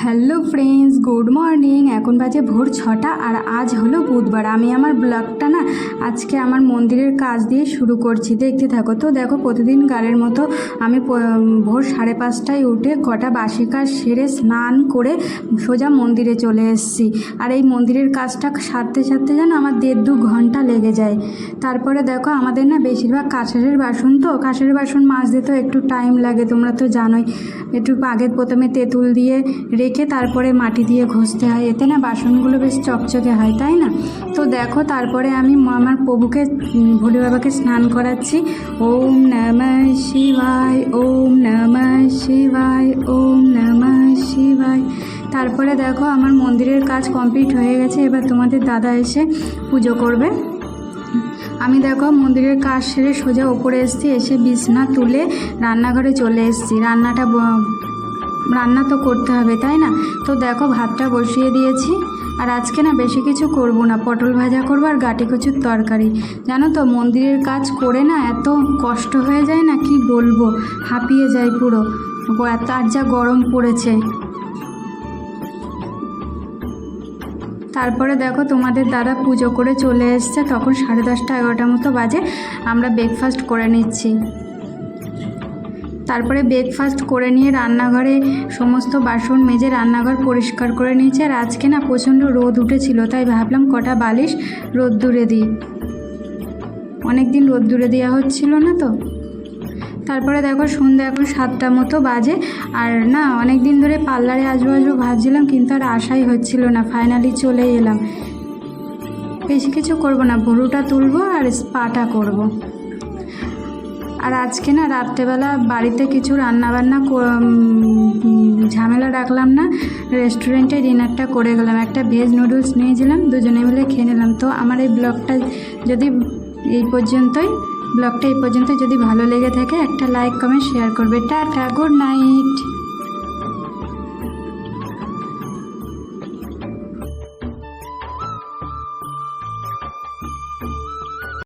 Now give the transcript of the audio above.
Hello friends, good morning. এখন বাজে ভোর 6টা আর আজ হলো বুধবার। আমি আমার ব্লগটা না আজকে আমার মন্দিরের কাজ দিয়ে শুরু করছি, দেখতে থাকো। তো দেখো, প্রতিদিন গানের মতো আমি ভোর 5:30টায় উঠে কটা বাসি কাজ সেরে স্নান করে সোজা মন্দিরে চলে এসেছি। আর এই মন্দিরের কাজটা সারতে সারতে যেন আমার 1.5-2 ঘন্টা লেগে যায়। তারপরে দেখো, আমাদের না বেশিরভাগ কাঁসারের বাসন, তো কাঁসারের বাসন মাজতে তো একটু টাইম লাগে, তোমরা তো জানোই। একটু আগে প্রথমে তেঁতুল দিয়ে রেখে তারপরে মাটি দিয়ে ঘষতে হয়, এতে না বাসনগুলো বেশ চকচকে হয়, তাই না? তো দেখো, তারপরে আমি আমার প্রভুকে, ভোলে বাবাকে স্নান করাচ্ছি। ওম নমঃ শিবায়, ওম নমঃ শিবায়, ওম নমঃ শিবায়। তারপরে দেখো, আমার মন্দিরের কাজ কমপ্লিট হয়ে গেছে। এবার তোমাদের দাদা এসে পুজো করবে। আমি দেখো মন্দিরের কাজ সেরে সোজা ওপরে এসেছি, এসে বিছনা তুলে রান্নাঘরে চলে এসেছি। রান্না তো করতে হবে, তাই না? তো দেখো, ভাতটা বসিয়ে দিয়েছি। আর আজকে না বেশি কিছু করব না, পটল ভাজা করবো আর গাটি কচুর তরকারি। জানো তো, মন্দিরের কাজ করে না এত কষ্ট হয়ে যায় না, কি বলবো, হাঁপিয়ে যায় পুরো। তার যা গরম পড়েছে। তারপরে দেখো, তোমাদের দাদা পুজো করে চলে এসছে, তখন 10:30-11টা মতো বাজে। আমরা ব্রেকফাস্ট করে নিচ্ছি। তারপরে ব্রেকফাস্ট করে নিয়ে রান্নাঘরে সমস্ত বাসন মেজে রান্নাঘর পরিষ্কার করে নিয়েছি। আর আজকে না প্রচণ্ড রোদ উঠেছিল, তাই ভাবলাম কটা বালিশ রোদ্দুরে দিই। অনেক দিন রোদ্দুরে দেওয়া হচ্ছিল না তো। তারপরে দেখো, সন্ধ্যা এখন 7টা মতো বাজে। আর না, অনেক দিন ধরে পার্লারে আসবো ভাবছিলাম, কিন্তু আর আশাই হচ্ছিল না। ফাইনালি চলে এলাম। বেশি কিছু করব না, ভুরুটা তুলবো আর স্পাটা করব। আর আজকে না রাত্রেবেলা বাড়িতে কিছু রান্নাবান্না ঝামেলা রাখলাম না, রেস্টুরেন্টে ডিনারটা করে গেলাম। একটা ভেজ নুডলস নিয়েছিলাম, দুজনে মিলে খেয়ে নিলাম। তো আমার এই ব্লগটা এই পর্যন্তই যদি ভালো লেগে থাকে একটা লাইক কমেন্ট শেয়ার করবে। Tata, good night.